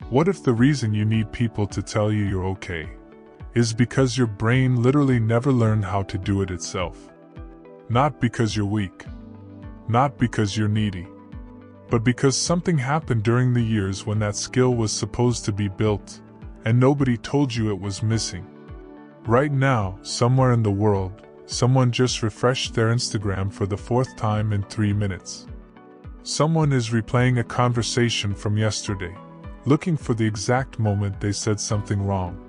What if the reason you need people to tell you you're okay is because your brain literally never learned how to do it itself? Not because you're weak, not because you're needy, but because something happened during the years when that skill was supposed to be built, and nobody told you it was missing. Right now, somewhere in the world, someone just refreshed their Instagram for the 4th time in 3 minutes. Someone is replaying a conversation from yesterday, looking for the exact moment they said something wrong.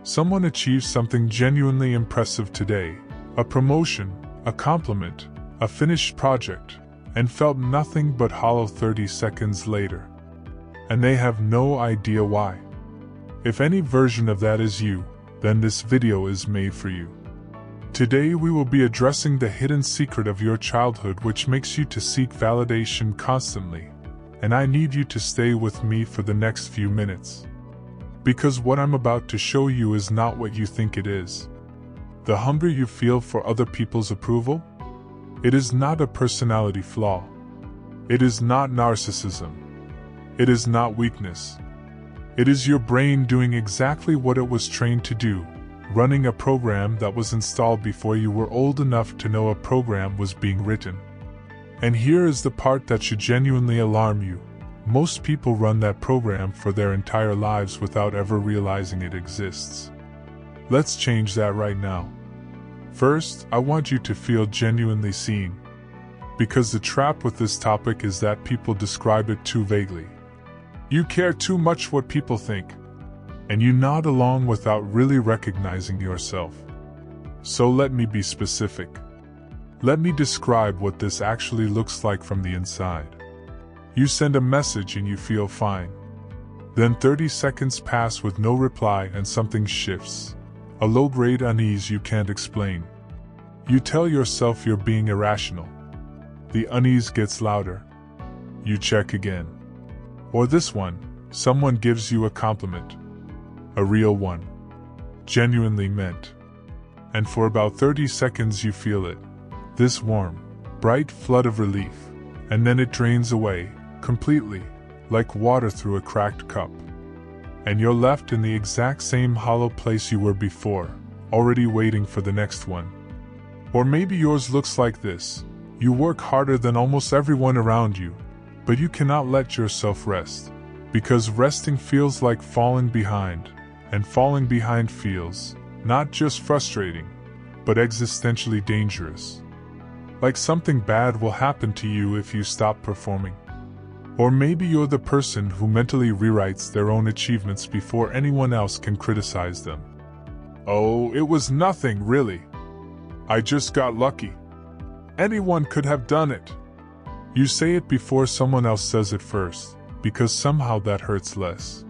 Someone achieved something genuinely impressive today, a promotion, a compliment, a finished project, and felt nothing but hollow 30 seconds later. And they have no idea why. If any version of that is you, then this video is made for you. Today we will be addressing the hidden secret of your childhood which makes you to seek validation constantly, and I need you to stay with me for the next few minutes. Because what I'm about to show you is not what you think it is. The hunger you feel for other people's approval? It is not a personality flaw. It is not narcissism. It is not weakness. It is your brain doing exactly what it was trained to do, running a program that was installed before you were old enough to know a program was being written. And here is the part that should genuinely alarm you. Most people run that program for their entire lives without ever realizing it exists. Let's change that right now. First, I want you to feel genuinely seen. Because the trap with this topic is that people describe it too vaguely. You care too much what people think, and you nod along without really recognizing yourself. So let me be specific. Let me describe what this actually looks like from the inside. You send a message and you feel fine. Then 30 seconds pass with no reply and something shifts. A low-grade unease you can't explain. You tell yourself you're being irrational. The unease gets louder. You check again. Or this one, someone gives you a compliment. A real one. Genuinely meant. And for about 30 seconds you feel it. This warm, bright flood of relief. And then it drains away, completely, like water through a cracked cup. And you're left in the exact same hollow place you were before, already waiting for the next one. Or maybe yours looks like this. You work harder than almost everyone around you, but you cannot let yourself rest. Because resting feels like falling behind, and falling behind feels, not just frustrating, but existentially dangerous. Like something bad will happen to you if you stop performing. Or maybe you're the person who mentally rewrites their own achievements before anyone else can criticize them. Oh, it was nothing, really. I just got lucky. Anyone could have done it. You say it before someone else says it first, because somehow that hurts less.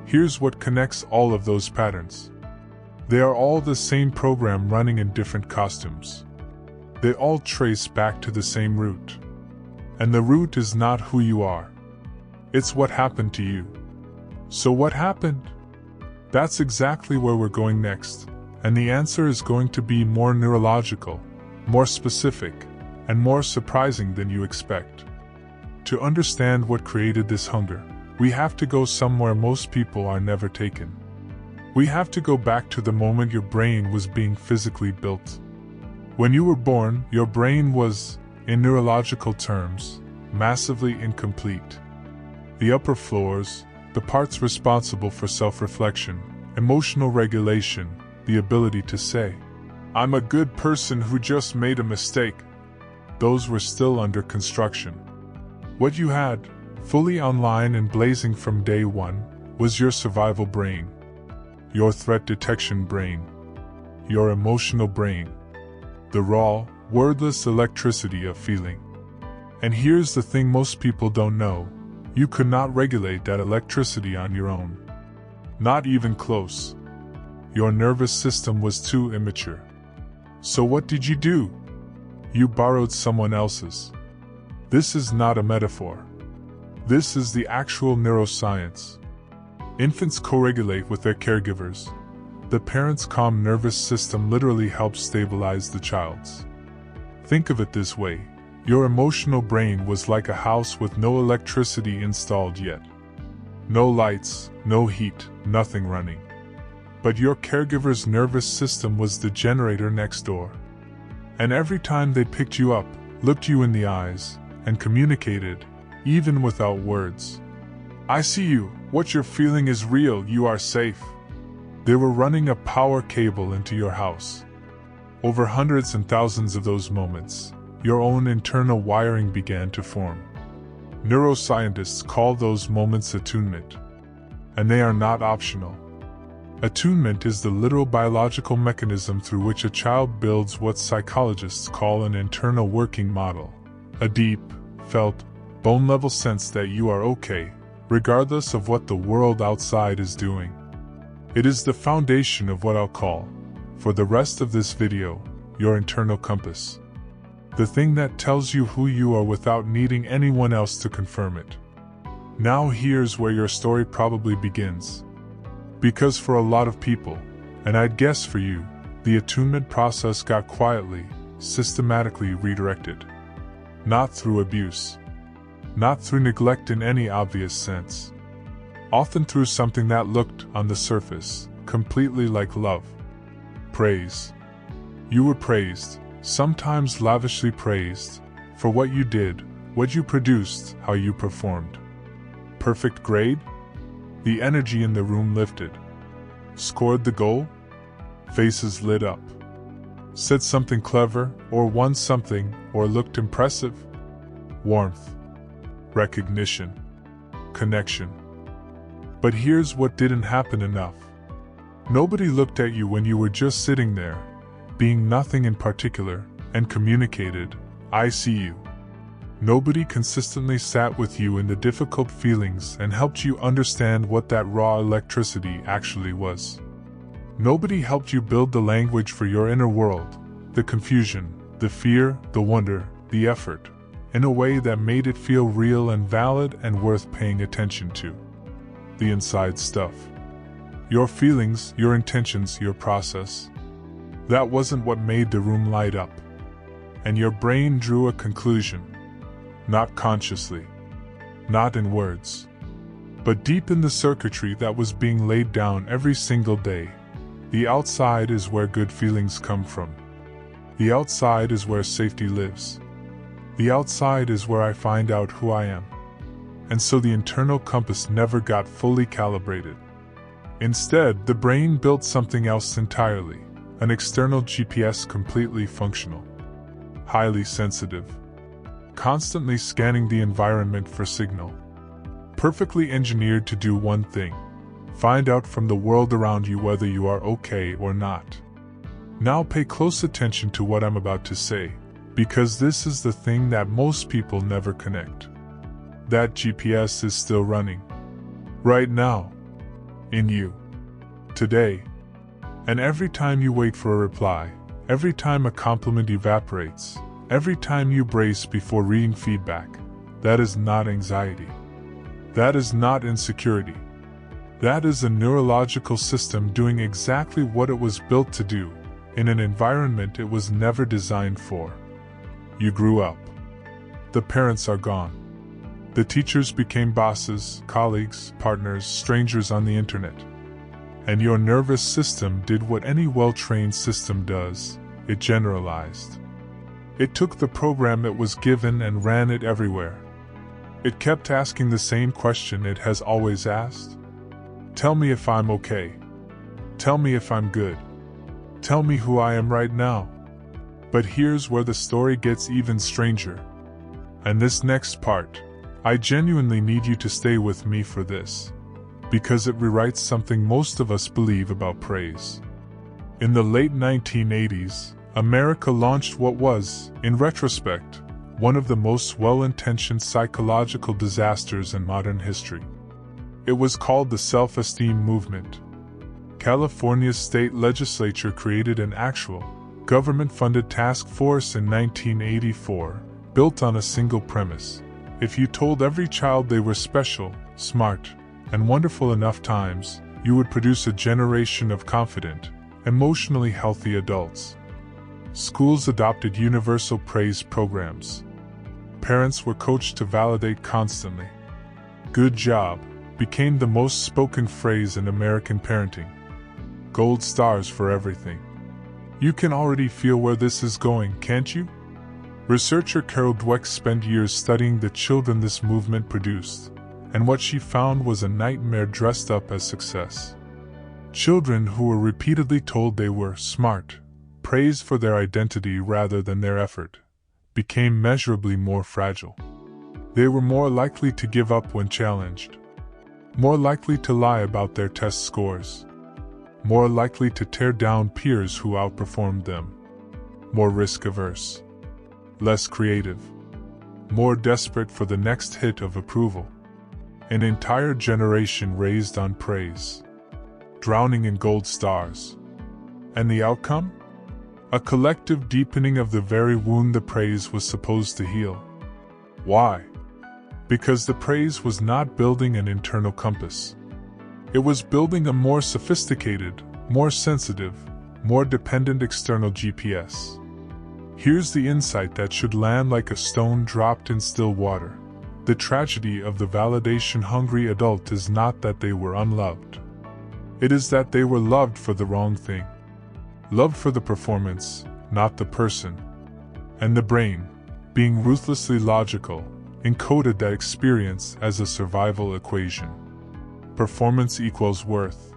Here's what connects all of those patterns. They are all the same program running in different costumes. They all trace back to the same root. And the root is not who you are. It's what happened to you. So what happened? That's exactly where we're going next, and the answer is going to be more neurological, more specific, and more surprising than you expect. To understand what created this hunger, we have to go somewhere most people are never taken. We have to go back to the moment your brain was being physically built. When you were born, your brain was, in neurological terms, massively incomplete. The upper floors, the parts responsible for self-reflection, emotional regulation, the ability to say, "I'm a good person who just made a mistake," those were still under construction. What you had, fully online and blazing from day one, was your survival brain, your threat detection brain, your emotional brain, the raw, wordless electricity of feeling. And here's the thing most people don't know: you could not regulate that electricity on your own. Not even close. Your nervous system was too immature. So what did you do? You borrowed someone else's. This is not a metaphor. This is the actual neuroscience. Infants co-regulate with their caregivers. The parent's calm nervous system literally helps stabilize the child's. Think of it this way: your emotional brain was like a house with no electricity installed yet. No lights, no heat, nothing running. But your caregiver's nervous system was the generator next door. And every time they picked you up, looked you in the eyes, and communicated, even without words. I see you, what you're feeling is real, you are safe. They were running a power cable into your house. Over hundreds and thousands of those moments, your own internal wiring began to form. Neuroscientists call those moments attunement. And they are not optional. Attunement is the literal biological mechanism through which a child builds what psychologists call an internal working model. A deep, felt, bone-level sense that you are okay, regardless of what the world outside is doing. It is the foundation of what I'll call, for the rest of this video, your internal compass. The thing that tells you who you are without needing anyone else to confirm it. Now here's where your story probably begins. Because for a lot of people, and I'd guess for you, the attunement process got quietly, systematically redirected. Not through abuse. Not through neglect in any obvious sense. Often through something that looked, on the surface, completely like love. Praise. You were praised, sometimes lavishly praised, for what you did, what you produced, how you performed. Perfect grade? The energy in the room lifted. Scored the goal? Faces lit up. Said something clever, or won something, or looked impressive? Warmth. Recognition. Connection. But here's what didn't happen enough. Nobody looked at you when you were just sitting there, being nothing in particular, and communicated, I see you. Nobody consistently sat with you in the difficult feelings and helped you understand what that raw electricity actually was. Nobody helped you build the language for your inner world, the confusion, the fear, the wonder, the effort, in a way that made it feel real and valid and worth paying attention to. The inside stuff. Your feelings, your intentions, your process. That wasn't what made the room light up. And your brain drew a conclusion. Not consciously. Not in words. But deep in the circuitry that was being laid down every single day. The outside is where good feelings come from. The outside is where safety lives. The outside is where I find out who I am. And so the internal compass never got fully calibrated. Instead, the brain built something else entirely, an external GPS completely functional. Highly sensitive. Constantly scanning the environment for signal. Perfectly engineered to do one thing. Find out from the world around you whether you are okay or not. Now pay close attention to what I'm about to say, because this is the thing that most people never connect. That GPS is still running. Right now. In you. Today. And every time you wait for a reply, every time a compliment evaporates, every time you brace before reading feedback, that is not anxiety. That is not insecurity. That is a neurological system doing exactly what it was built to do, in an environment it was never designed for. You grew up. The parents are gone. The teachers became bosses, colleagues, partners, strangers on the internet. And your nervous system did what any well-trained system does, it generalized. It took the program it was given and ran it everywhere. It kept asking the same question it has always asked. Tell me if I'm okay. Tell me if I'm good. Tell me who I am right now. But here's where the story gets even stranger. And this next part, I genuinely need you to stay with me for this, because it rewrites something most of us believe about praise. In the late 1980s, America launched what was, in retrospect, one of the most well-intentioned psychological disasters in modern history. It was called the Self-Esteem Movement. California's state legislature created an actual, government-funded task force in 1984, built on a single premise. If you told every child they were special, smart, and wonderful enough times, you would produce a generation of confident, emotionally healthy adults. Schools adopted universal praise programs. Parents were coached to validate constantly. Good job, became the most spoken phrase in American parenting. Gold stars for everything. You can already feel where this is going, can't you? Researcher Carol Dweck spent years studying the children this movement produced, and what she found was a nightmare dressed up as success. Children who were repeatedly told they were smart, praised for their identity rather than their effort, became measurably more fragile. They were more likely to give up when challenged, more likely to lie about their test scores, more likely to tear down peers who outperformed them, more risk-averse, less creative, more desperate for the next hit of approval. An entire generation raised on praise, drowning in gold stars. And the outcome? A collective deepening of the very wound the praise was supposed to heal. Why? Because the praise was not building an internal compass. It was building a more sophisticated, more sensitive, more dependent external GPS. Here's the insight that should land like a stone dropped in still water. The tragedy of the validation-hungry adult is not that they were unloved. It is that they were loved for the wrong thing. Loved for the performance, not the person. And the brain, being ruthlessly logical, encoded that experience as a survival equation. Performance equals worth.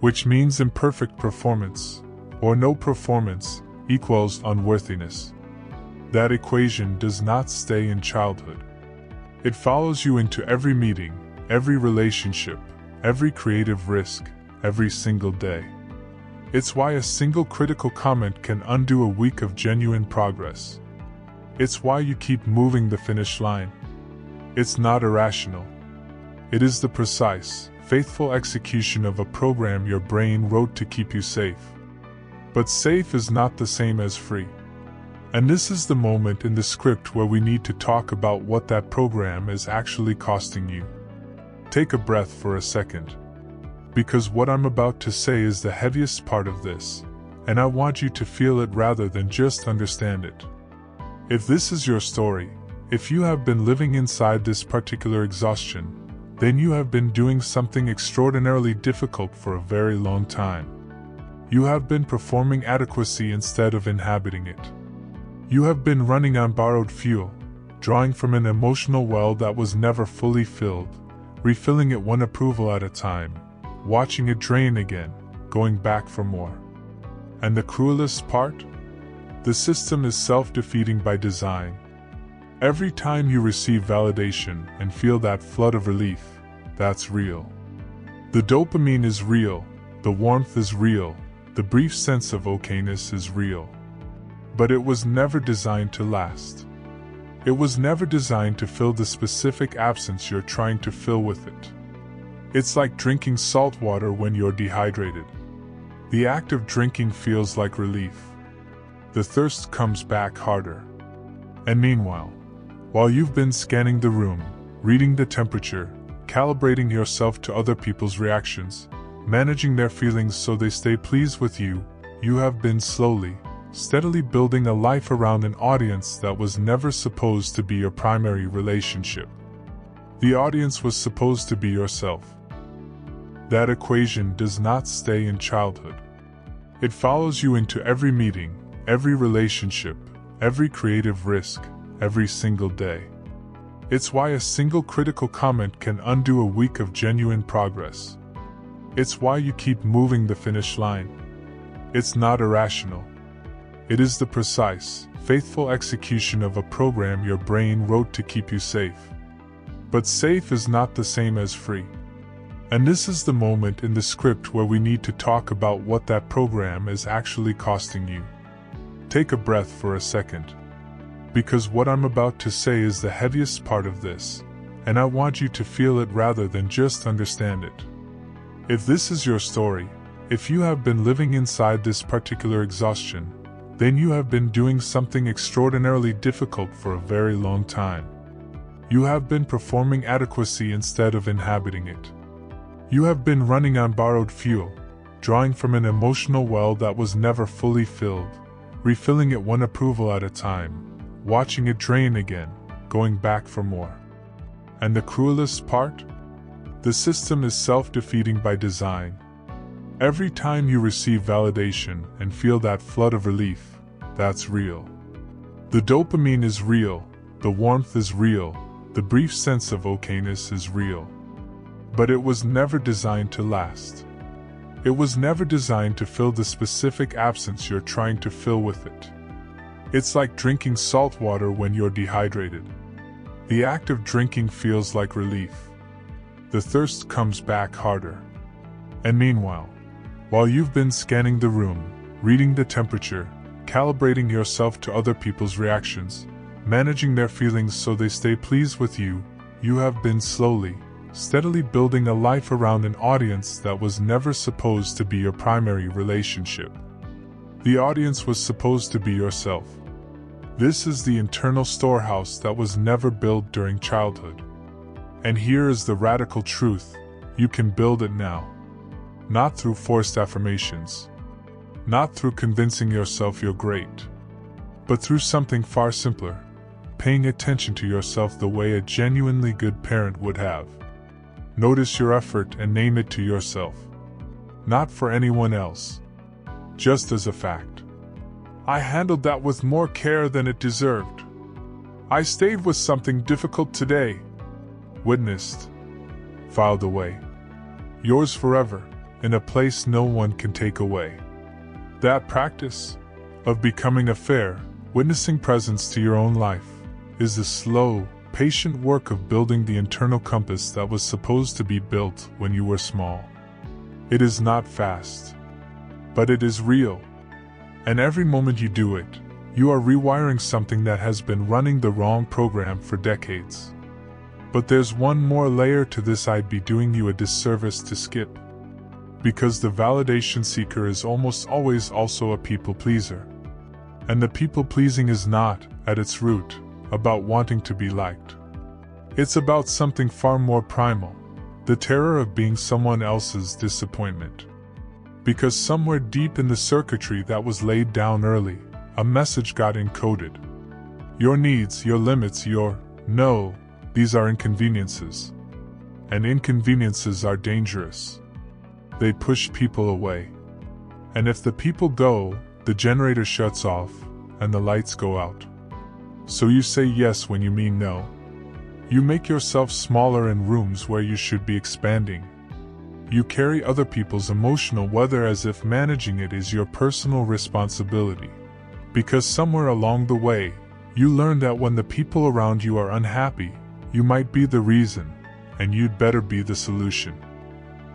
Which means imperfect performance, or no performance, equals unworthiness. That equation does not stay in childhood. It follows you into every meeting, every relationship, every creative risk, every single day. It's why a single critical comment can undo a week of genuine progress. It's why you keep moving the finish line. It's not irrational. It is the precise, faithful execution of a program your brain wrote to keep you safe. But safe is not the same as free. And this is the moment in the script where we need to talk about what that program is actually costing you. Take a breath for a second. Because what I'm about to say is the heaviest part of this, and I want you to feel it rather than just understand it. If this is your story, if you have been living inside this particular exhaustion, then you have been doing something extraordinarily difficult for a very long time. You have been performing adequacy instead of inhabiting it. You have been running on borrowed fuel, drawing from an emotional well that was never fully filled, refilling it one approval at a time, watching it drain again, going back for more. And the cruelest part? The system is self-defeating by design. Every time you receive validation and feel that flood of relief, that's real. The dopamine is real, the warmth is real, the brief sense of okayness is real. But it was never designed to last. It was never designed to fill the specific absence you're trying to fill with it. It's like drinking salt water when you're dehydrated. The act of drinking feels like relief. The thirst comes back harder. And meanwhile, while you've been scanning the room, reading the temperature, calibrating yourself to other people's reactions, managing their feelings so they stay pleased with you, you have been slowly, steadily building a life around an audience that was never supposed to be your primary relationship. The audience was supposed to be yourself. That equation does not stay in childhood. It follows you into every meeting, every relationship, every creative risk, every single day. It's why a single critical comment can undo a week of genuine progress. It's why you keep moving the finish line. It's not irrational. It is the precise, faithful execution of a program your brain wrote to keep you safe. But safe is not the same as free. And this is the moment in the script where we need to talk about what that program is actually costing you. Take a breath for a second. Because what I'm about to say is the heaviest part of this, and I want you to feel it rather than just understand it. If this is your story, if you have been living inside this particular exhaustion, then you have been doing something extraordinarily difficult for a very long time. You have been performing adequacy instead of inhabiting it. You have been running on borrowed fuel, drawing from an emotional well that was never fully filled, refilling it one approval at a time, watching it drain again, going back for more. And the cruelest part? The system is self-defeating by design. Every time you receive validation and feel that flood of relief, that's real. The dopamine is real, the warmth is real, the brief sense of okayness is real. But it was never designed to last. It was never designed to fill the specific absence you're trying to fill with it. It's like drinking salt water when you're dehydrated. The act of drinking feels like relief. The thirst comes back harder. And meanwhile, while you've been scanning the room, reading the temperature, calibrating yourself to other people's reactions, managing their feelings so they stay pleased with you, you have been slowly, steadily building a life around an audience that was never supposed to be your primary relationship. The audience was supposed to be yourself. This is the internal storehouse that was never built during childhood. And here is the radical truth: you can build it now. Not through forced affirmations. Not through convincing yourself you're great. But through something far simpler: paying attention to yourself the way a genuinely good parent would have. Notice your effort and name it to yourself. Not for anyone else. Just as a fact. I handled that with more care than it deserved. I stayed with something difficult today. Witnessed. Filed away. Yours forever, in a place no one can take away. That practice of becoming a fair, witnessing presence to your own life is the slow, patient work of building the internal compass that was supposed to be built when you were small. It is not fast, but it is real. And every moment you do it, you are rewiring something that has been running the wrong program for decades. But there's one more layer to this I'd be doing you a disservice to skip. Because the validation seeker is almost always also a people pleaser. And the people pleasing is not, at its root, about wanting to be liked. It's about something far more primal: the terror of being someone else's disappointment. Because somewhere deep in the circuitry that was laid down early, a message got encoded. Your needs, your limits, no, these are inconveniences. And inconveniences are dangerous. They push people away. And if the people go, the generator shuts off, and the lights go out. So you say yes when you mean no. You make yourself smaller in rooms where you should be expanding. You carry other people's emotional weather as if managing it is your personal responsibility. Because somewhere along the way, you learn that when the people around you are unhappy, you might be the reason, and you'd better be the solution.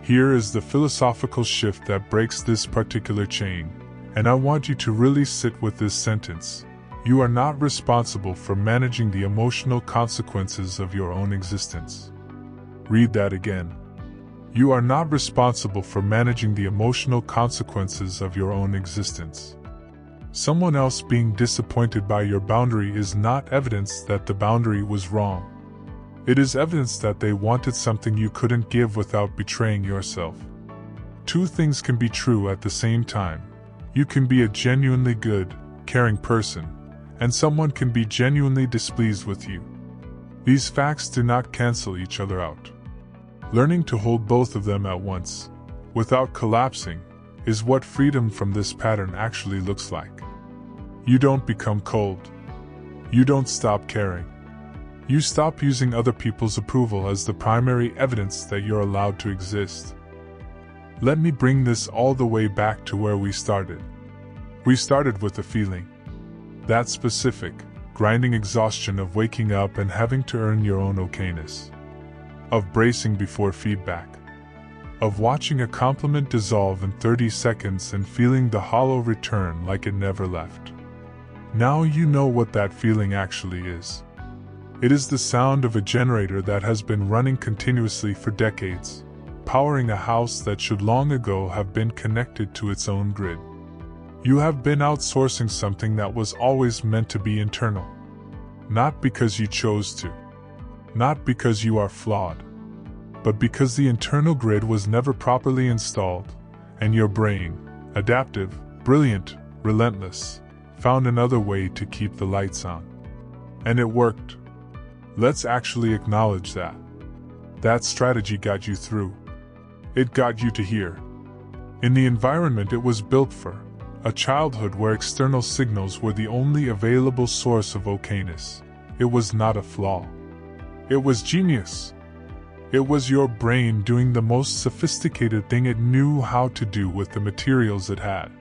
Here is the philosophical shift that breaks this particular chain, and I want you to really sit with this sentence. You are not responsible for managing the emotional consequences of your own existence. Read that again. You are not responsible for managing the emotional consequences of your own existence. Someone else being disappointed by your boundary is not evidence that the boundary was wrong. It is evidence that they wanted something you couldn't give without betraying yourself. Two things can be true at the same time. You can be a genuinely good, caring person, and someone can be genuinely displeased with you. These facts do not cancel each other out. Learning to hold both of them at once, without collapsing, is what freedom from this pattern actually looks like. You don't become cold. You don't stop caring. You stop using other people's approval as the primary evidence that you're allowed to exist. Let me bring this all the way back to where we started. We started with a feeling. That specific, grinding exhaustion of waking up and having to earn your own okayness. Of bracing before feedback. Of watching a compliment dissolve in 30 seconds and feeling the hollow return like it never left. Now you know what that feeling actually is. It is the sound of a generator that has been running continuously for decades, powering a house that should long ago have been connected to its own grid. You have been outsourcing something that was always meant to be internal. Not because you chose to. Not because you are flawed. But because the internal grid was never properly installed, and your brain, adaptive, brilliant, relentless, found another way to keep the lights on. And it worked. Let's actually acknowledge that. That strategy got you through. It got you to here. In the environment it was built for, a childhood where external signals were the only available source of okayness. It was not a flaw. It was genius. It was your brain doing the most sophisticated thing it knew how to do with the materials it had.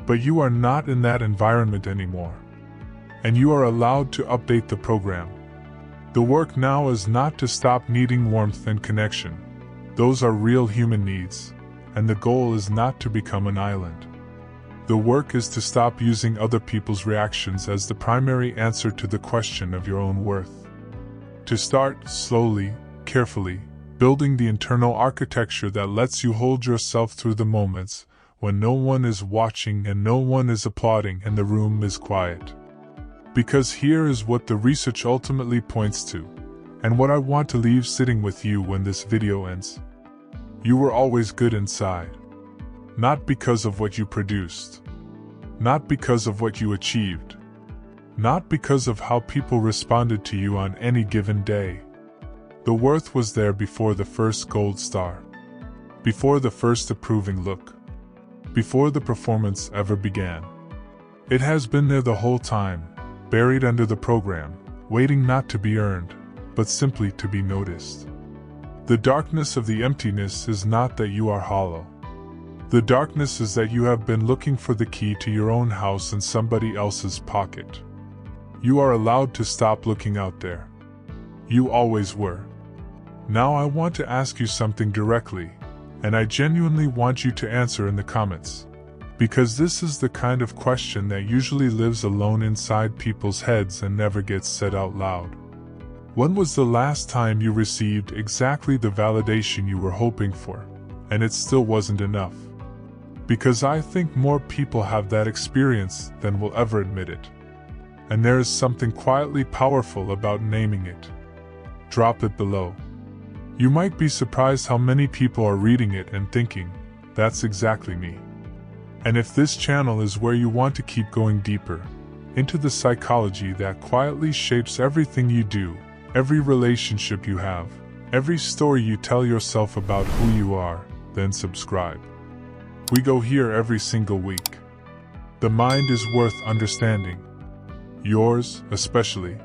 But you are not in that environment anymore. And you are allowed to update the program. The work now is not to stop needing warmth and connection. Those are real human needs, and the goal is not to become an island. The work is to stop using other people's reactions as the primary answer to the question of your own worth. To start, slowly, carefully, building the internal architecture that lets you hold yourself through the moments when no one is watching and no one is applauding and the room is quiet. Because here is what the research ultimately points to, and what I want to leave sitting with you when this video ends. You were always good inside. Not because of what you produced. Not because of what you achieved. Not because of how people responded to you on any given day. The worth was there before the first gold star. Before the first approving look. Before the performance ever began. It has been there the whole time, buried under the program, waiting not to be earned, but simply to be noticed. The darkness of the emptiness is not that you are hollow. The darkness is that you have been looking for the key to your own house in somebody else's pocket. You are allowed to stop looking out there. You always were. Now I want to ask you something directly, and I genuinely want you to answer in the comments. Because this is the kind of question that usually lives alone inside people's heads and never gets said out loud. When was the last time you received exactly the validation you were hoping for, and it still wasn't enough? Because I think more people have that experience than will ever admit it. And there is something quietly powerful about naming it. Drop it below. You might be surprised how many people are reading it and thinking, that's exactly me. And if this channel is where you want to keep going deeper, into the psychology that quietly shapes everything you do, every relationship you have, every story you tell yourself about who you are, then subscribe. We go here every single week. The mind is worth understanding. Yours, especially.